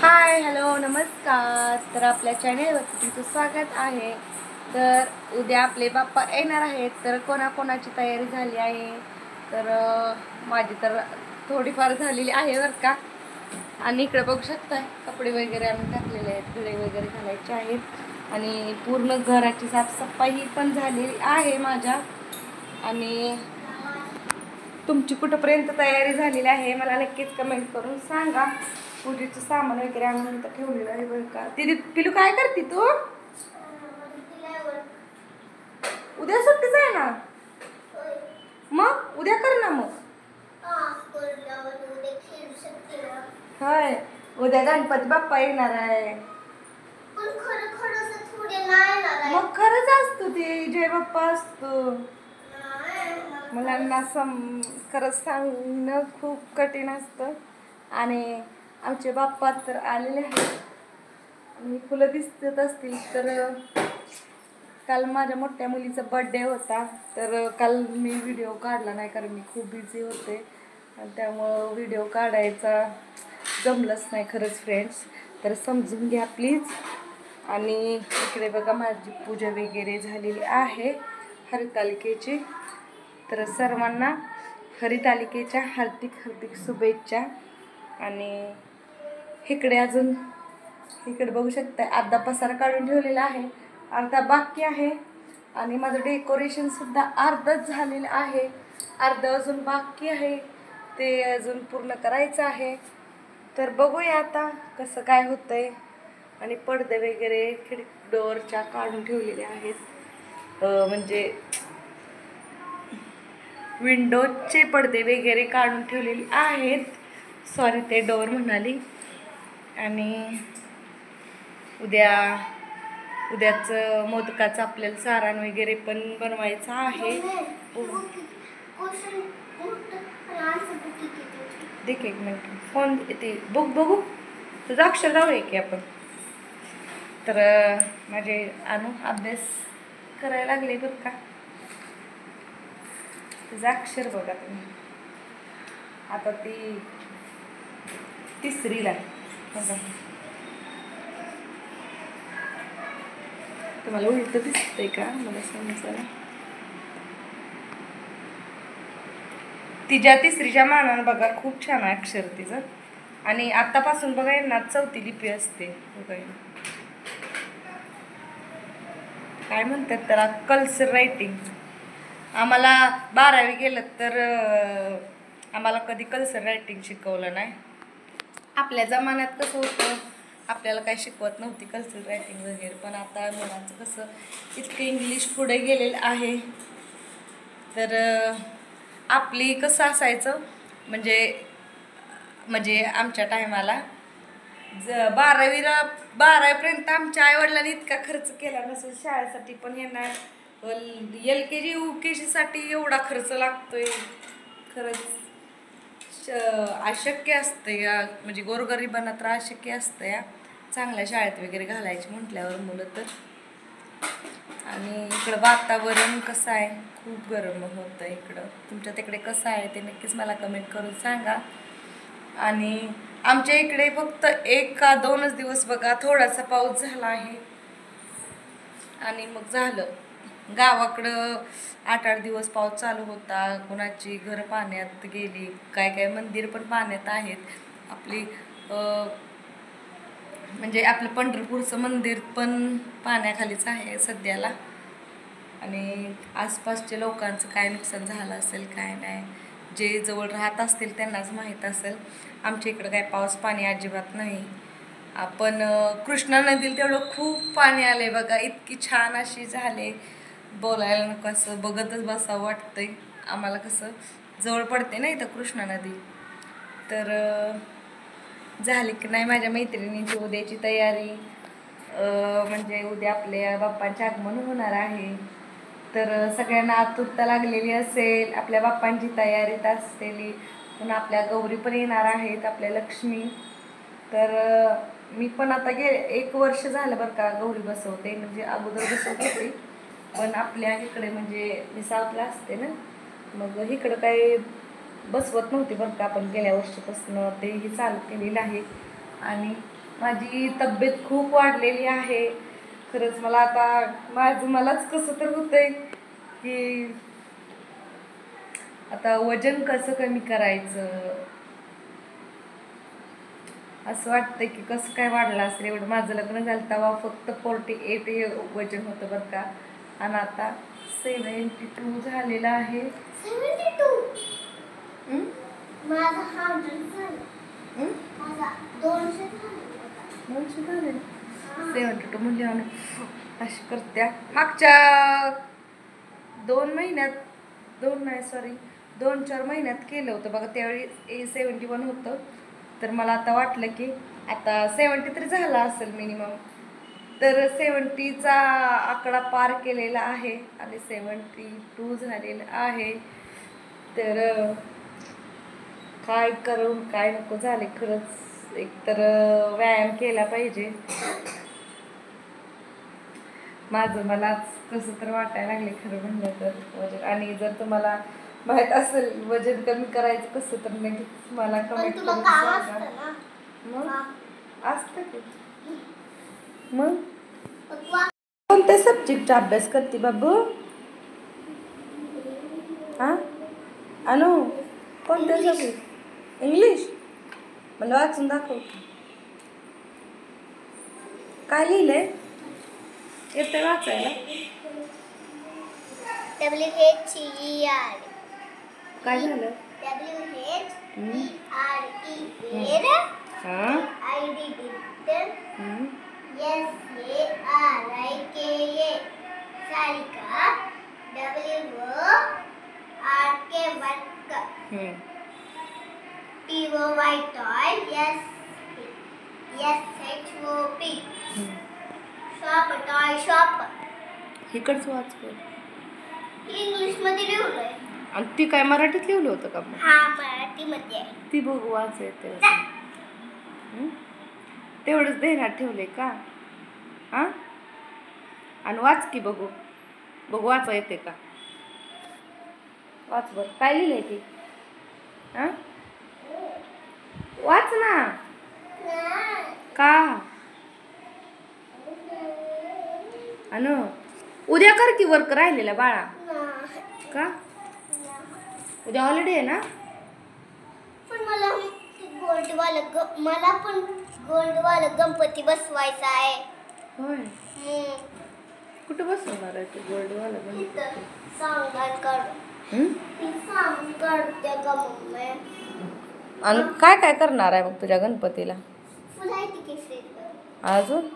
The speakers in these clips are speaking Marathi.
हाय हॅलो नमस्कार. तर आपल्या चॅनेलवरती तुमचं स्वागत आहे. तर उद्या आपले बाप्पा येणार आहेत, तर कोणाकोणाची तयारी झाली आहे? तर माझी तर थोडीफार झालेली आहे बरं का. आणि इकडे बघू शकता कपडे वगैरे आम्ही टाकलेले आहेत, धुळे वगैरे घालायचे आहेत आणि पूर्ण घराची साफसफाई पण झालेली आहे माझ्या. आणि तुमची कुठंपर्यंत तयारी झालेली आहे मला नक्कीच कमेंट करून सांगा. पूजेचं सामान वगैरे आणून तर ठेवलेलं आहे बरं का. तिथे पिलू काय करते तू? उद्या सुट्टीच आहे ना, मग उद्या कर ना. मग होय, उद्या गणपती बाप्पा येणार आहे. मग खरंच असतो ते जय बाप्पा असतो. मुलांना खरंच सांगणं खूप कठीण असतं. आणि आमचे बाप्पा तर आलेले आहेत आणि फुलं दिसत असतील. तर काल माझ्या मोठ्या मुलीचा बर्थडे होता, तर काल मी व्हिडिओ काढला नाही कारण मी खूप बिझी होते आणि त्यामुळं व्हिडिओ काढायचा जमलंच नाही खरंच फ्रेंड्स. तर समजून घ्या प्लीज. आणि इकडे बघा माझी पूजा वगैरे झालेली आहे हरतालिकेची. तर सर्वांना हरतालिकेच्या हार्दिक हार्दिक शुभेच्छा. आणि इकडे बघू शकता अर्धा पसारा काढून ठेवलेला आहे, अर्धा बाकी आहे. आणि माझं डेकोरेशन सुद्धा अर्धच झालेलं आहे, अर्धं अजून बाकी आहे, ते अजून पूर्ण करायचं आहे. तर बघूया आता कसं काय होतंय. आणि पडदे वगैरे डोअरच्या काढून ठेवलेले आहेत, म्हणजे विंडोजचे पडदे वगैरे काढून ठेवलेले आहेत. सॉरी, ते डोअर म्हणाली. आणि उद्याचं मोदकाचं आपल्याला सारण वगैरे पण बनवायचं आहे. देख एक मिनिट, फोन ते बुक बघू, तुझं अक्षर जाऊया की आपण. तर माझे अनु अभ्यास करायला लागले बरं का. तुझं अक्षर बघा तुम्ही, आता ती तिसरीला. तुम्हाला उलट दिसतंय का मला समजा. तिच्या तिसरीच्या मानानं बघा खूप छान आहे अक्षर तिचं. आणि आतापासून बघा ना चौथी लिपी असते बघा, काय म्हणतात त्याला, कल्सर रायटिंग. आम्हाला 12वी गेलं तर आम्हाला कधी कल्सर रायटिंग शिकवलं नाही. आपल्या जमान्यात कसं होतं, आपल्याला काही शिकवत नव्हती कल्सर रायटिंग वगैरे. पण आता मुलांचं कसं इतकं इंग्लिश पुढे गेलेलं आहे. तर आपली कसं असायचं, म्हणजे आमच्या टायमाला 12वीपर्यंत आमच्या आईवडिलांनी इतका खर्च केला नसेल शाळेसाठी, पण यांना LKG UKG साठी एवढा खर्च लागतोय. खरंच अशक्य असतं या, म्हणजे गोरगरिबांना तर अशक्य असतं या चांगल्या शाळेत वगैरे घालायची म्हटल्यावर मुलं तर. आणि इकडं वातावरण कसं आहे, खूप गरम होतं इकडं. तुमच्या तिकडे कसं आहे ते नक्कीच मला कमेंट करून सांगा. आणि आमच्या इकडे फक्त 1 का 2च दिवस बघा थोडासा पाऊस झाला आहे आणि मग झालं. गावाकडं 8-8 दिवस पाऊस चालू होता. कुणाची घर पाण्यात गेली, काय काय मंदिर पण पाण्यात आहेत. म्हणजे आपलं पंढरपूरचं मंदिर पण पाण्याखालीच आहे सध्याला. आणि आसपासच्या लोकांचं काय नुकसान झालं असेल काय नाही, जे जवळ राहत असतील त्यांनाच माहीत असेल. आमच्या इकडं काय पाऊस पाणी अजिबात नाही. आपण कृष्णा नदीला तेवढं खूप पाणी आलंय बघा, इतकी छान अशी झाले, बोलायला नको असं, बघतच बसावं वाटतंय. आम्हाला कसं जवळ पडते ना इथं कृष्णा नदी. तर झाली की नाही माझ्या मैत्रिणींची उद्याची तयारी, म्हणजे उद्या आपल्या बाप्पांचे आगमन होणार आहे. तर सगळ्यांना आतुरता लागलेली असेल आपल्या बाप्पांची तयारीत असलेली. पण आपल्या गौरी पण येणार आहेत, आपल्या लक्ष्मी. तर मी पण आता 1 वर्ष झालं बरं का गौरी बसवते, म्हणजे अगोदर बसवत होते पण आपल्या इकडे म्हणजे मी साऊथला असते ना, मग इकडं काही बसवत नव्हती बरं का. आपण गेल्या वर्षीपासून तेही चालू केलेलं आहे. आणि माझी तब्येत खूप वाढलेली आहे. खरंच मला आता मलाच कसं तर होतंय की आता वजन कसं कमी करायचं असं वाटतंय की कसं काय वाढलं असेल. एवढं माझं लग्न झालं तेव्हा फक्त 48 वजन होतं बरं का, आणि आता 72 झालेलं आहे. 72 माझा 200 झाले. 72 म्हणजे अशी करत्या. मागच्या 2-4 महिन्यात केलं होतं बघा, त्यावेळी 71 होतं. तर मला आता वाटलं की आता 70 तरी झाला असेल मिनिमम. तर 70चा आकडा पार केलेला आहे आणि 72 झालेलं आहे. तर काय करून काय नको झाले खरंच. एकतर व्यायाम केला पाहिजे. माझं मलाच कसं तर वाटायला लागले खरं म्हणलं तर वजन. आणि जर तुम्हाला माहित असेल वजन कमी करायचं कसं तर नक्कीच मला कमेंट करून सांगा. मग असतं की मग कोणत्या सब्जेक्टचा अभ्यास करते बाबू? हा अनु कोणत्या सब्जेक्ट? इंग्लिश. मला वाचून दाखव. काय लिहिलंय? येतं वाचायला? WHER. काय झालं? SARIKA. Sarika. WORK work. TOY toy. SHOP. Shop toy shop. इकडचं वाच. इंग्लिश मध्ये लिहिलंय. आणि ती काय मराठीत लिहिलं होतं का? हा मराठीमध्ये आहे. ती बघू वाच येते. तेवढंच ध्यानात ठेवलंय का? हा आणि वाच की बघू वाचा येते का? वाच बर. काय लिहिलंय ती? हा वाच ना. का अनु उद्या कर की वर्क राहिलेला बाळा. का उद्या हॉलिडे आहे ना? पण मला पण गोल्डवाला गणपती बसवायचा आहे. होय. कुठं बसवणार आहे तू गोल्डवाला गणपती? आणि काय काय करणार आहे मग तुझ्या गणपतीला? अजून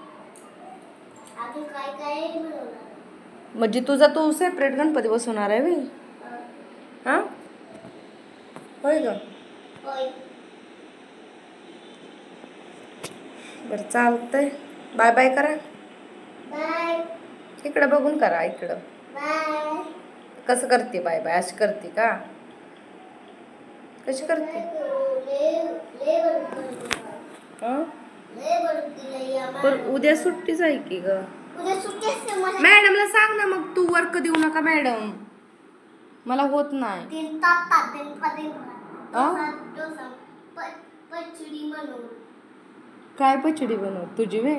म्हणजे तू सेपरेट गणपती बसवणार आहे मी? हा होय ग. बरं चालतंय. बाय बाय करा. इकडं बघून करा. इकडं कसं करते बाय बाय? अशी करते का? कशी करते? पण उद्या सुट्टीच आहे की ग. मॅडमला सांग ना मग, तू वर्क देऊ नका मॅडम, मला होत नाही. काय पचडी बनव तुझी वे?